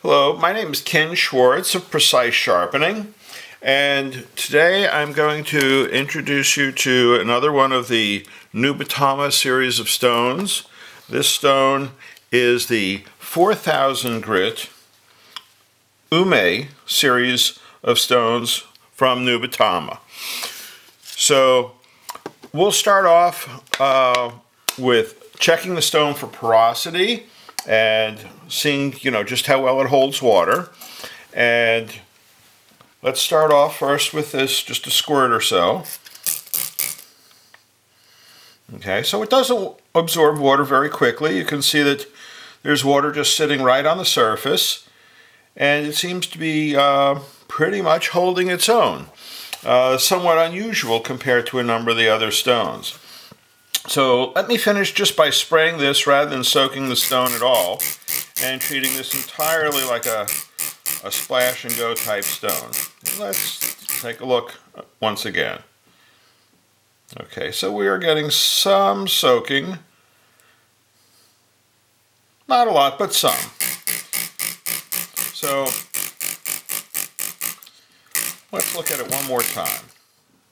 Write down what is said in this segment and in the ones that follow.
Hello, my name is Ken Schwartz of Precise Sharpening, and today I'm going to introduce you to another one of the Nubatama series of stones. This stone is the 4000 grit Ume series of stones from Nubatama. So we'll start off with checking the stone for porosity and seeing, just how well it holds water. And let's start off first with this, just a squirt or so. Okay, so it doesn't absorb water very quickly. You can see that there's water just sitting right on the surface, and it seems to be pretty much holding its own. Somewhat unusual compared to a number of the other stones. So let me finish just by spraying this rather than soaking the stone at all, and treating this entirely like a splash and go type stone. Let's take a look once again. Okay, so we are getting some soaking. Not a lot, but some. So let's look at it one more time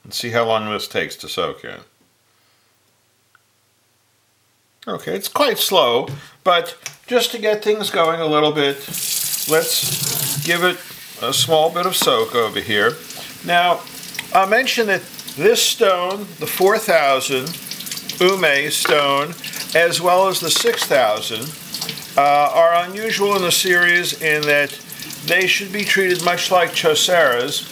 and see how long this takes to soak in. Okay, it's quite slow, but just to get things going a little bit, let's give it a small bit of soak over here. Now, I'll mention that this stone, the 4000 Ume stone, as well as the 6000, are unusual in the series in that they should be treated much like Choceras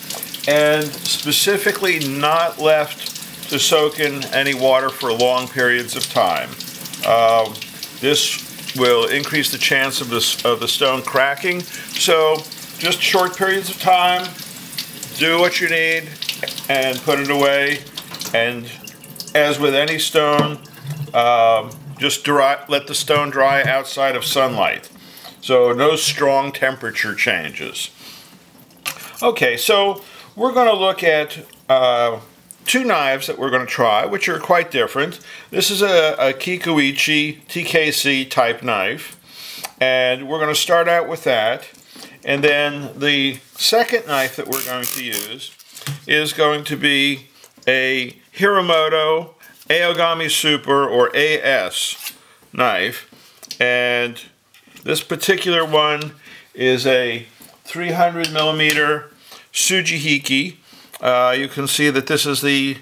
and specifically not left to soak in any water for long periods of time. This will increase the chance of the stone cracking. So just short periods of time, do what you need and put it away. And as with any stone, just let the stone dry outside of sunlight. So no strong temperature changes. Okay, so we're going to look at two knives that we're going to try, which are quite different. This is a Kikuichi TKC type knife, and we're going to start out with that. And then the second knife that we're going to use is going to be a Hiromoto Aogami Super or AS knife, and this particular one is a 300 millimeter sujihiki. You can see that this is the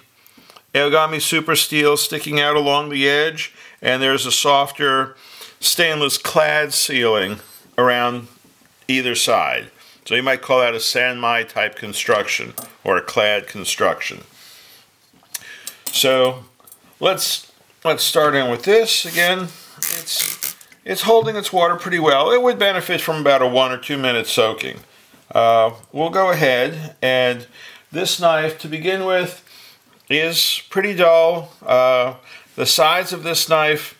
Aogami Super steel sticking out along the edge, and there's a softer stainless clad sealing around either side. So you might call that a sanmai type construction or a clad construction. So let's start in with this. Again, it's holding its water pretty well. It would benefit from about a 1 or 2 minute soaking. We'll go ahead, and this knife, to begin with, is pretty dull. The sides of this knife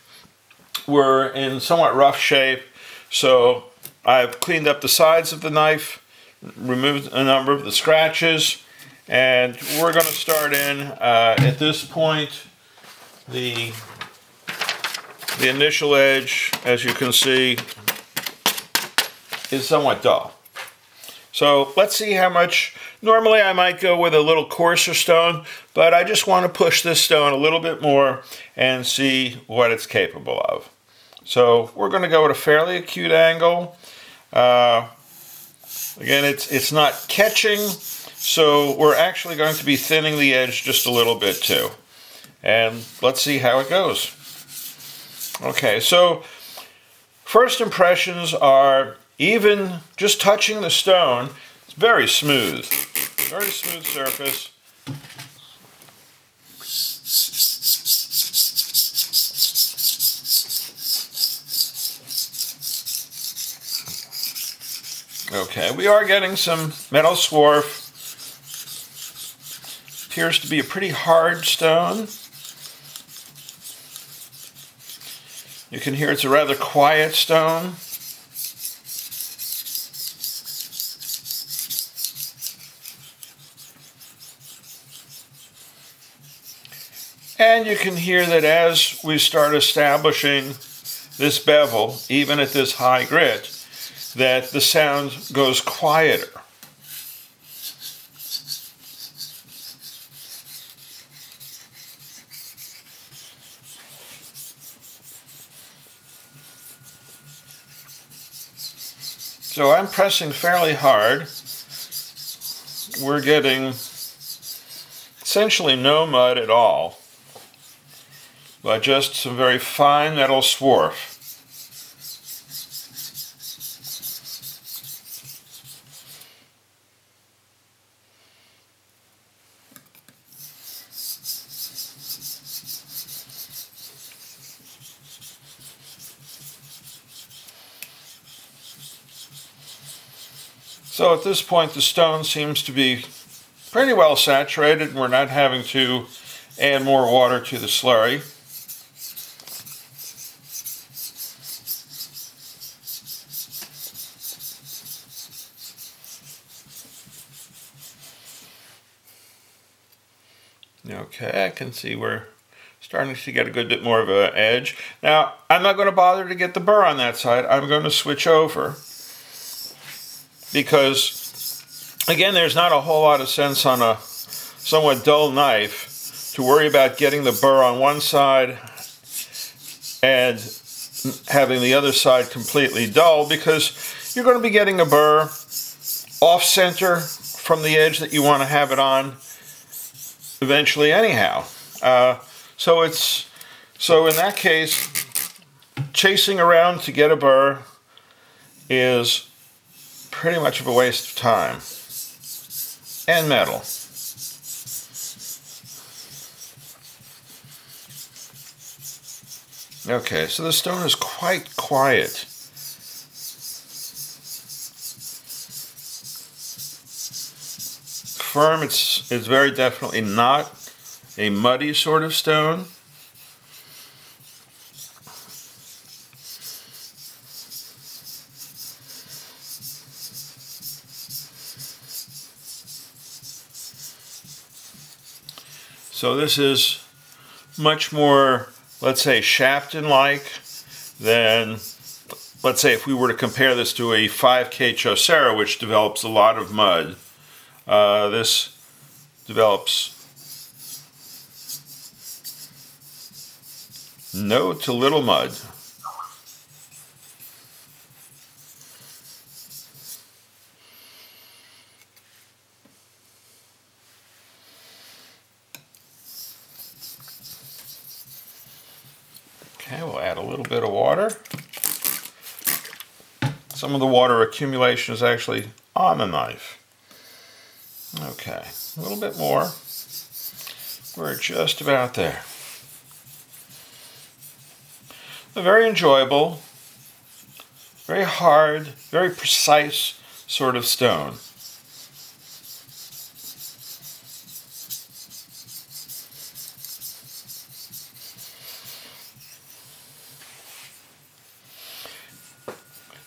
were in somewhat rough shape, so I've cleaned up the sides of the knife, removed a number of the scratches, and we're going to start in at this point. The initial edge, as you can see, is somewhat dull. So let's see how much. Normally I might go with a little coarser stone, but I just want to push this stone a little bit more and see what it's capable of. So we're going to go at a fairly acute angle. Again, it's not catching, so we're actually going to be thinning the edge just a little bit too. And let's see how it goes. Okay, so first impressions are, even just touching the stone, it's very smooth surface. Okay, we are getting some metal swarf. Appears to be a pretty hard stone. You can hear it's a rather quiet stone. And you can hear that as we start establishing this bevel, even at this high grit, that the sound goes quieter. So I'm pressing fairly hard. We're getting essentially no mud at all, but just some very fine metal swarf. So at this point the stone seems to be pretty well saturated and we're not having to add more water to the slurry. Okay, I can see we're starting to get a good bit more of an edge. Now, I'm not going to bother to get the burr on that side. I'm going to switch over because, again, there's not a whole lot of sense on a somewhat dull knife to worry about getting the burr on one side and having the other side completely dull, because you're going to be getting a burr off-center from the edge that you want to have it on eventually anyhow. So in that case, chasing around to get a burr is pretty much of a waste of time and metal. Okay, so the stone is quite quiet. Firm, it's very definitely not a muddy sort of stone. So this is much more, let's say, Shafton-like than, let's say, if we were to compare this to a 5K Chocera, which develops a lot of mud. This develops no to little mud. Okay, we'll add a little bit of water. Some of the water accumulation is actually on the knife. Okay, a little bit more. We're just about there. A very enjoyable, very hard, very precise sort of stone.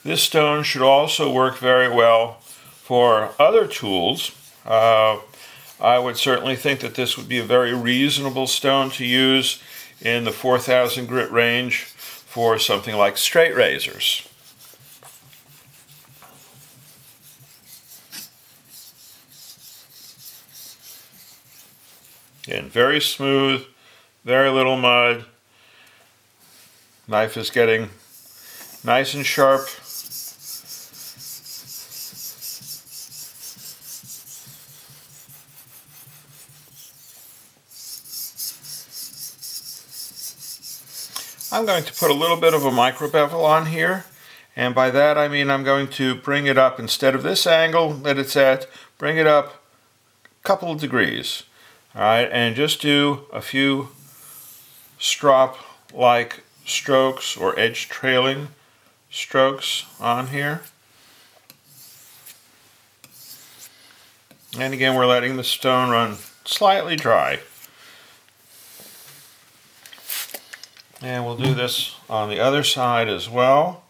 This stone should also work very well for other tools. I would certainly think that this would be a very reasonable stone to use in the 4,000 grit range for something like straight razors. Again, very smooth, very little mud. Knife is getting nice and sharp. I'm going to put a little bit of a micro bevel on here, and by that I mean I'm going to bring it up, instead of this angle that it's at, bring it up a couple of degrees. Alright, and just do a few strop-like strokes or edge trailing strokes on here. And again, we're letting the stone run slightly dry. And we'll do this on the other side as well.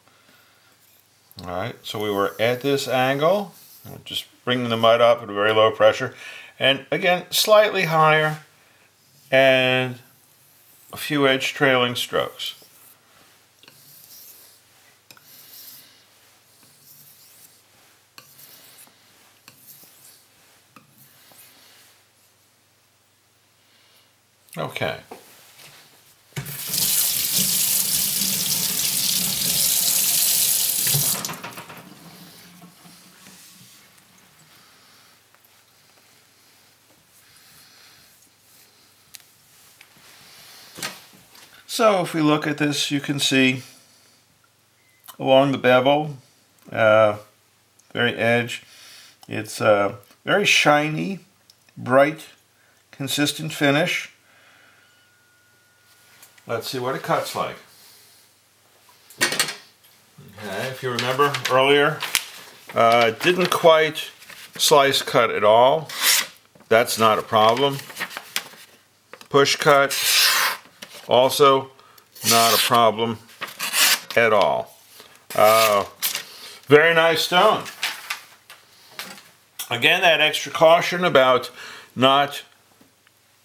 Alright, so we were at this angle, just bringing the mud up at a very low pressure, and again, slightly higher, and a few edge trailing strokes. Okay. So if we look at this, you can see along the bevel, very edge, it's a very shiny, bright, consistent finish. Let's see what it cuts like. Okay, if you remember earlier, it didn't quite slice cut at all. That's not a problem. Push cut, also not a problem at all. Very nice stone. Again, that extra caution about not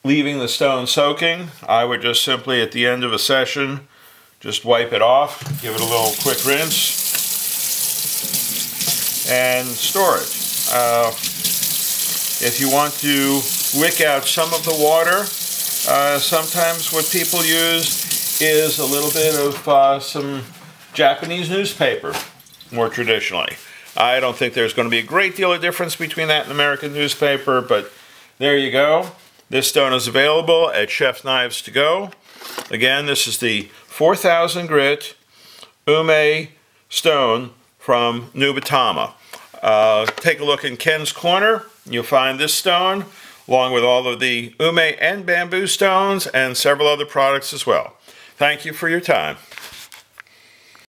leaving the stone soaking. I would just simply, at the end of a session, just wipe it off, give it a little quick rinse, and store it. If you want to wick out some of the water, sometimes what people use is a little bit of some Japanese newspaper, more traditionally. I don't think there's going to be a great deal of difference between that and American newspaper, but there you go. This stone is available at Chef's Knives to Go. Again, this is the 4000 grit Ume stone from Nubatama. Take a look in Ken's Corner. You'll find this stone, along with all of the Ume and bamboo stones and several other products as well. Thank you for your time.